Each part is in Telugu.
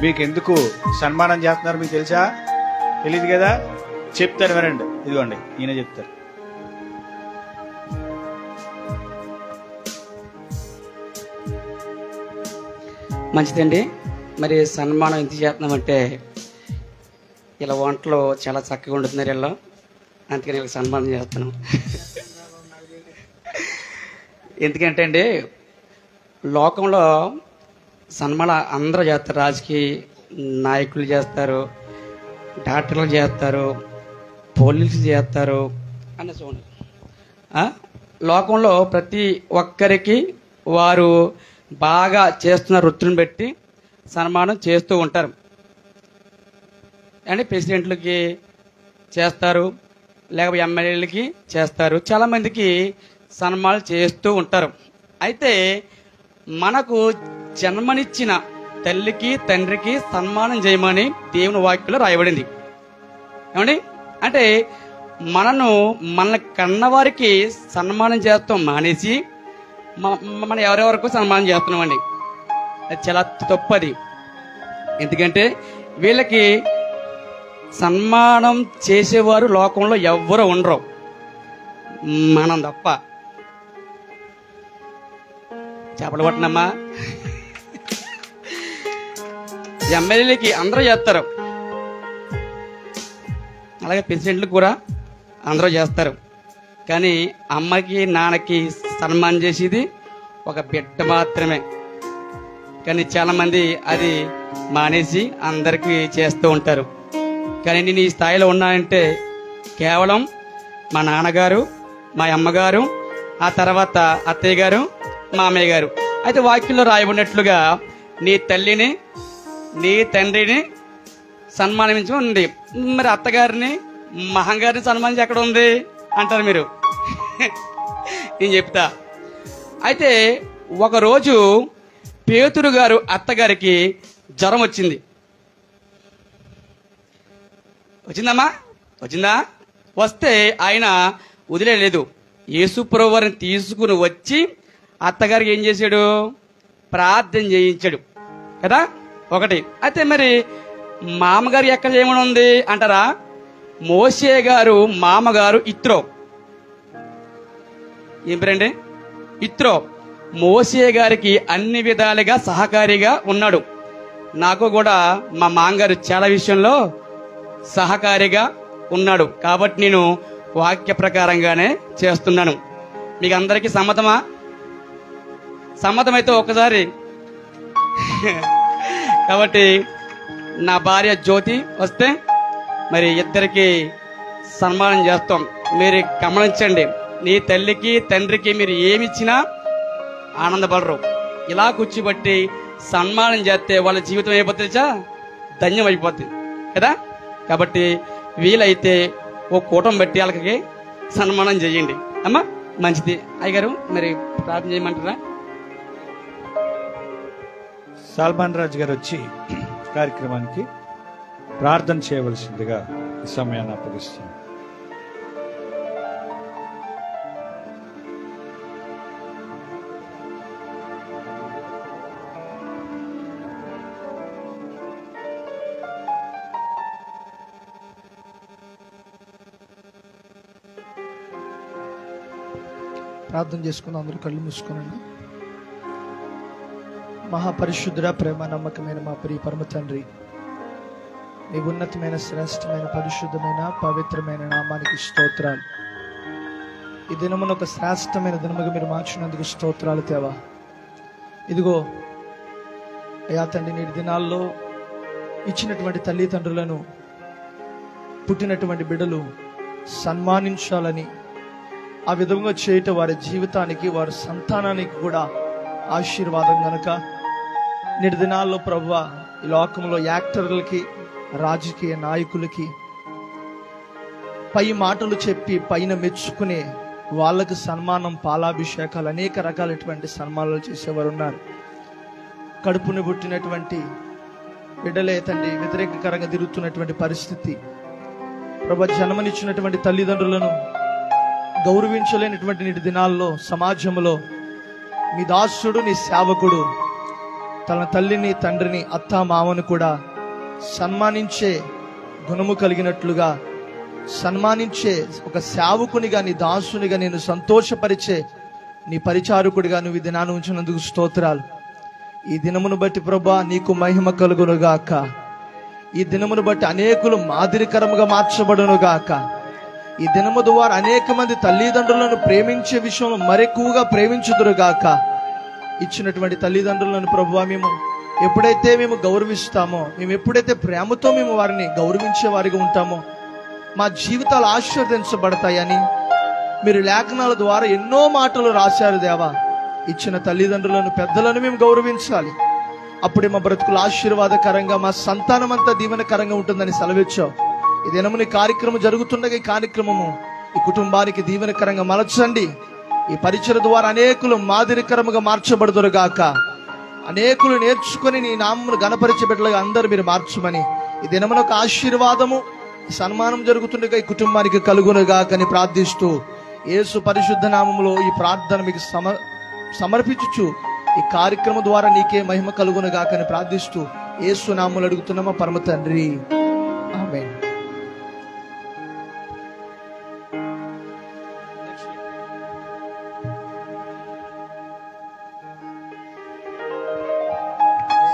మీకు ఎందుకు సన్మానం చేస్తున్నారు మీకు తెలుసా? తెలియదు కదా? చెప్తారు, వినండి. ఇదిగోండి, ఈయన చెప్తారు. మంచిదండి. మరి సన్మానం ఎందుకు చేస్తున్నామంటే ఇలా వంటలు చాలా చక్కగా వండుతున్నారు ఇలా, అందుకని ఇలా సన్మానం చేస్తున్నాం. ఎందుకంటే అండి, లోకంలో సన్మానం అందరూ చేస్తారు. రాజకీయ నాయకులు చేస్తారు, డాక్టర్లు చేస్తారు, పోలీసులు చేస్తారు అని చూడండి. లోకంలో ప్రతి ఒక్కరికి వారు బాగా చేస్తున్న వృత్తిని బట్టి సన్మానం చేస్తూ ఉంటారు. అంటే ప్రెసిడెంట్లకి చేస్తారు, లేకపోతే ఎమ్మెల్యేలకి చేస్తారు, చాలామందికి సన్మానాలు చేస్తూ ఉంటారు. అయితే మనకు జన్మనిచ్చిన తల్లికి తండ్రికి సన్మానం చేయమని దేవుని వాక్యంలో రాయబడింది. ఏమండి? అంటే మనల్ని కన్నవారికి సన్మానం చేస్తాం మానేసి మనం ఎవరెవరకు సన్మానం చేస్తున్నామండి. అది చాలా తప్పది. ఎందుకంటే వీళ్ళకి సన్మానం చేసేవారు లోకంలో ఎవ్వరూ ఉండరు, మనం తప్ప. చేపలు పట్టినమ్మా. ఎమ్మెల్యేలకి అందరూ చేస్తారు, అలాగే ప్రెసిడెంట్లు కూడా అందరూ చేస్తారు. కానీ అమ్మకి నాన్నకి సన్మానం చేసేది ఒక బిడ్డ మాత్రమే. కానీ చాలామంది అది మానేసి అందరికీ చేస్తూ ఉంటారు. కానీ నేను ఈ స్థాయిలో ఉన్నానంటే కేవలం మా నాన్నగారు, మా అమ్మగారు, ఆ తర్వాత అత్తయ్య గారు, మామయ్య గారు. అయితే వాక్యంలో రాయబడినట్లుగా నీ తల్లిని నీ తండ్రిని సన్మానించమని. మరి అత్తగారిని మహంగారిని సన్మానించి ఎక్కడ ఉంది అంటారు మీరు. నేను చెప్తా. అయితే ఒకరోజు పేతురు గారు అత్తగారికి జ్వరం వచ్చింది. వచ్చిందమ్మా? వచ్చిందా? వస్తే ఆయన వదిలేదు, యేసుప్రభు వారిని తీసుకుని వచ్చి అత్తగారికి ఏం చేశాడు? ప్రార్థన చేయించాడు కదా, ఒకటి. అయితే మరి మామగారు ఎక్కడ చేయమని ఉంది అంటారా? మోషే గారు మామగారు ఇత్రో. ఏం పేరండి? ఇత్రో. మోషే గారికి అన్ని విధాలుగా సహకారిగా ఉన్నాడు. నాకు కూడా మా మామగారు చాలా విషయంలో సహకారిగా ఉన్నాడు. కాబట్టి నేను వాక్య ప్రకారంగానే చేస్తున్నాను. మీకు అందరికీ సమ్మతమా? సమ్మతమైతే ఒకసారి. కాబట్టి నా భార్య జ్యోతి వస్తే మరి ఇద్దరికి సన్మానం చేస్తాం. మీరు గమనించండి, నీ తల్లికి తండ్రికి మీరు ఏమిచ్చినా ఆనందపడరు. ఇలా కూర్చోబట్టి సన్మానం చేస్తే వాళ్ళ జీవితం అయిపోతుందా? ధన్యం అయిపోతుంది కదా. కాబట్టి వీలైతే ఓ కూటం పెట్టి వాళ్ళకి సన్మానం చేయండి అమ్మా. మంచిది. అయ్యగారు మరి ప్రార్థన చేయమంటారా? సల్మాన్ రాజు గారు వచ్చి కార్యక్రమానికి ప్రార్థన చేయవలసిందిగా ఈ సమయాన్ని అప్పగిస్తున్నాను. ప్రార్థన చేసుకుని అందరూ కళ్ళు మూసుకోనండి. మహాపరిశుద్ధుడ, ప్రేమ నమ్మకమైన మా ప్రియ పరమ తండ్రి, మీ ఉన్నతమైన శ్రేష్టమైన పరిశుద్ధమైన పవిత్రమైన నామానికి స్తోత్రాలు. ఈ దినమున ఒక శ్రేష్టమైన దినముగా మీరు మార్చినందుకు స్తోత్రాలు తేవా. ఇదిగో అయా తండ్రి, నేటి దినాల్లో ఇచ్చినటువంటి తల్లిదండ్రులను పుట్టినటువంటి బిడ్డలు సన్మానించాలని, ఆ విధంగా చేయటం వారి జీవితానికి వారి సంతానానికి కూడా ఆశీర్వాదం గనుక నేటి దినాల్లో ప్రభువా ఈ లోకంలో యాక్టర్లకి, రాజకీయ నాయకులకి పై మాటలు చెప్పి పైన మెచ్చుకునే వాళ్ళకు సన్మానం, పాలాభిషేకాలు, అనేక రకాలైనటువంటి సన్మానాలు చేసేవారు ఉన్నారు. కడుపుని పుట్టినటువంటి బిడ్డలే తండ్రి వ్యతిరేకకరంగా తిరుగుతున్నటువంటి పరిస్థితి. ప్రభు, జన్మనిచ్చినటువంటి తల్లిదండ్రులను గౌరవించలేనటువంటి నేటి దినాల్లో సమాజంలో మీ దాసుడు, నీ సేవకుడు తన తల్లిని, తండ్రిని, అత్త, మామను కూడా సన్మానించే గుణము కలిగినట్లుగా, సన్మానించే ఒక సేవకునిగా, నీ దాసునిగా, నేను సంతోషపరిచే నీ పరిచారకుడిగా నువ్వు ఈ దినాన్ని ఉంచినందుకు స్తోత్రాలు. ఈ దినమును బట్టి ప్రభువా నీకు మహిమ కలుగునుగాక. ఈ దినమును బట్టి అనేకులు మాదిరికరముగా మార్చబడునుగాక. ఈ దినము ద్వారా అనేక మంది తల్లిదండ్రులను ప్రేమించే విషయంలో మరెక్కువగా ప్రేమించుదురుగాక. ఇచ్చినటువంటి తల్లిదండ్రులను ప్రభువా మేము ఎప్పుడైతే మేము గౌరవిస్తామో, మేము ఎప్పుడైతే ప్రేమతో మేము వారిని గౌరవించే వారిగా ఉంటామో, మా జీవితాలు ఆశీర్వదించబడతాయని మీరు లేఖనాల ద్వారా ఎన్నో మాటలు రాశారు దేవా. ఇచ్చిన తల్లిదండ్రులను, పెద్దలను మేము గౌరవించాలి. అప్పుడే మా బ్రతుకులు ఆశీర్వాదకరంగా, మా సంతానం అంతా దీవెనకరంగా ఉంటుందని సెలవిచ్చావు. ఈ దినము నీ కార్యక్రమం జరుగుతుండగా ఈ కార్యక్రమము ఈ కుటుంబానికి దీవెనకరంగా మలచండి. ఈ పరిచయ ద్వారా అనేకులు మాదిరికరముగా మార్చబడుదురుగాక. అనేకులు నేర్చుకుని నీ నామమును గణపరిచే బిడ్డలుగా అందరూ మీరు మార్చమని ఈ దినమున ఒక ఆశీర్వాదము, సన్మానం జరుగుతుండగా ఈ కుటుంబానికి కలుగునుగాకని ప్రార్థిస్తూ యేసు పరిశుద్ధ నామములో ఈ ప్రార్థన మీకు సమర్పించుచు ఈ కార్యక్రమం ద్వారా నీకే మహిమ కలుగునుగాకని ప్రార్థిస్తూ యేసు నామములో అడుగుతున్నామా పరమ తండ్రి, ఆమేన్.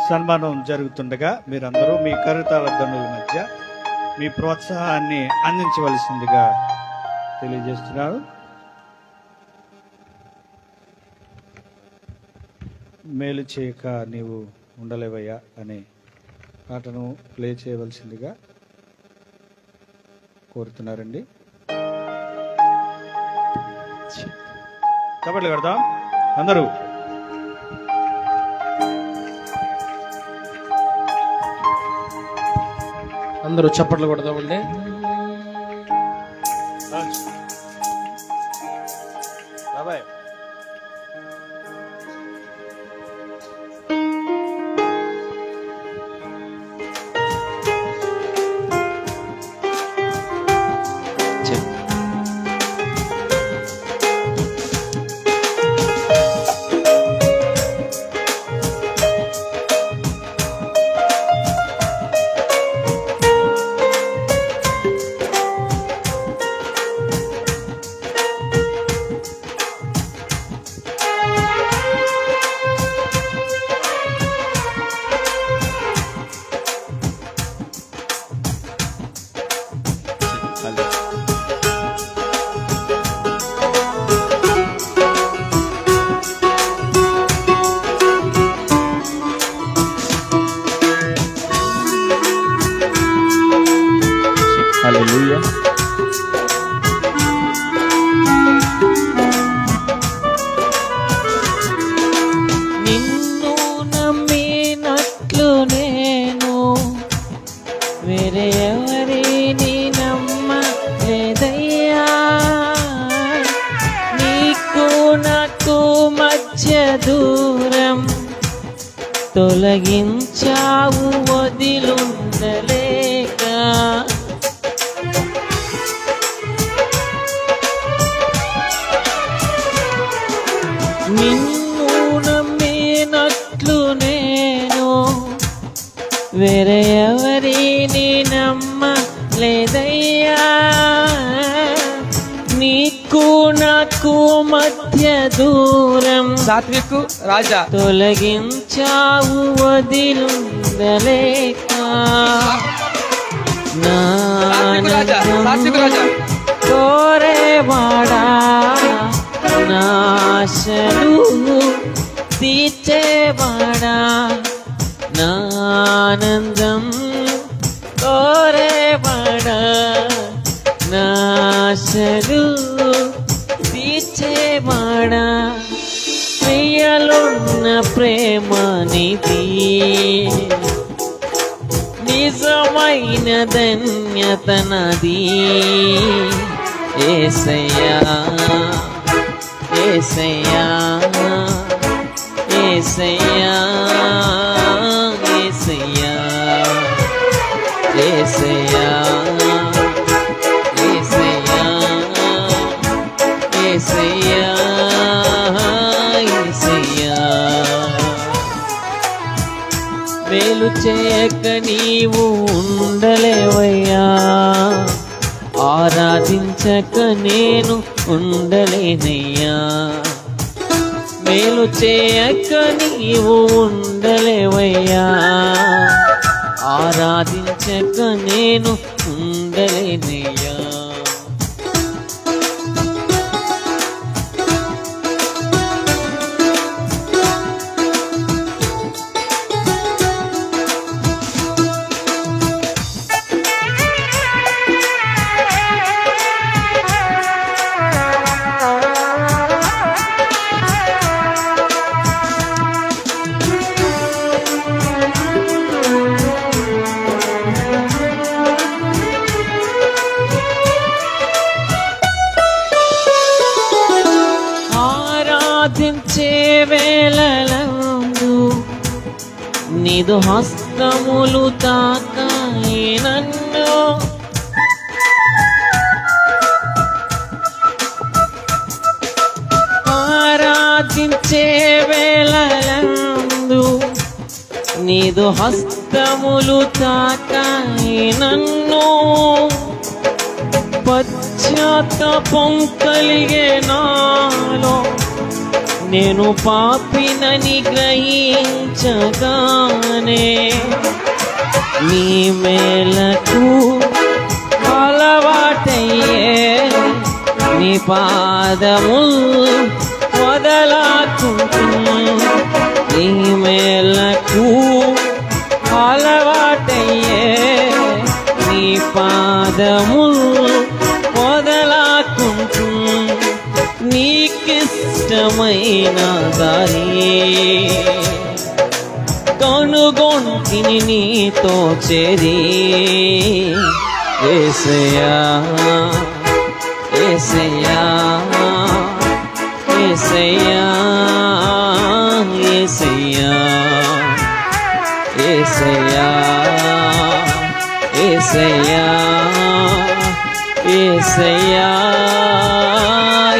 సన్మానం జరుగుతుండగా మీరందరూ మీ కరతాళ దండుల మధ్య మీ ప్రోత్సాహాన్ని అందించవలసిందిగా తెలియజేస్తున్నాను. మేలు చేయక నీవు ఉండలేవయ్యా అనే పాటను ప్లే చేయవలసిందిగా కోరుతున్నారండి. చప్పట్లు కొడదాం అందరూ. అందరూ చప్పట్లు కొడదామండి. బాబాయ్ హల్లెలూయా. నిన్ను నమ్మినట్లు నేను వేరే ఎవరిని నమ్మలేదయ్యా. నీకు నాకు మధ్య దూరం తొలగించావు వదిలుండలేక. నిన్ను నమ్మినట్లు నేను వేరే ఎవరిని నమ్మలేదయ్యా. నీకు నాకు మధ్య దూరం సాత్విక్ రాజా తొలగించావు వదిలుండలేక. సాత్విక్ రాజా కోరేవాడా నాశలు తీర్చేవాడా నానందం కోరేవాడా నాశలు తీర్చేవాడా. ప్రియలున్న ప్రేమ నిధి నిజమైన ధన్యత నది. యేసయ్యా యేసయ్యా యేసయ్యా యేసయ్యా యేసయ్యా యేసయ్యా యేసయ్యా యేసయ్యా. మేలు చేయక నీవు ఉండలేవయ్యా, ఆరాధించక నేను ఉండలేనయ్యా. మేలు చేయక నీవు ఉండలేవయ్యా, ఆరాధించక నేను ఉండలేనయ్యా. ఆరాధించే వేళలందు నీదు హస్తములు తాకాయి నన్ను, ఆరాధించే వేళలందు నీదు హస్తములు తాకాయి నన్ను. పశ్చాత్తాపం కలిగే నాలో నేను పాపినని గ్రహించగానే నీ మేలకు అలవాటయ్యే నీ పాదము వదలాకుంటున్నా. నీ మేలకు అలవాటయ్యే నీ పాదము వదలాకుంటున్నా. నీకిష్టమైన దారి కనుగొంటిని నీతో చేరి, యేసయ్యా యేసయ్యా యేసయ్యా యేసయ్యా యేసయ్యా యేసయ్యా యేసయ్యా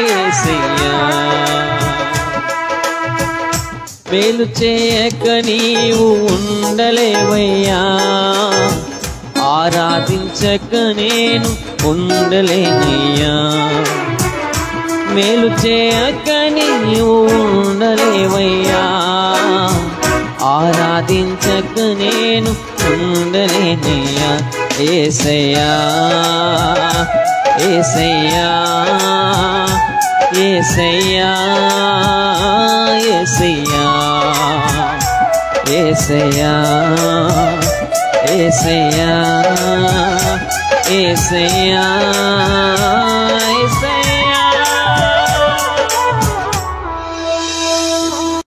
యేసయ్యా. మేలు చేయక నీవు ఉండలేవయ్యా, ఆరాధించక నేను ఉండలేనయ్యా. మేలు చేయక నీవు ఉండలేవయ్యా, ఆరాధించక నేను ఉండలేనయ్యా. యేసయ్యా యేసయ్యా యేసయ్యా యేసయ్యా యేసయ్యా యేసయ్యా యేసయ్యా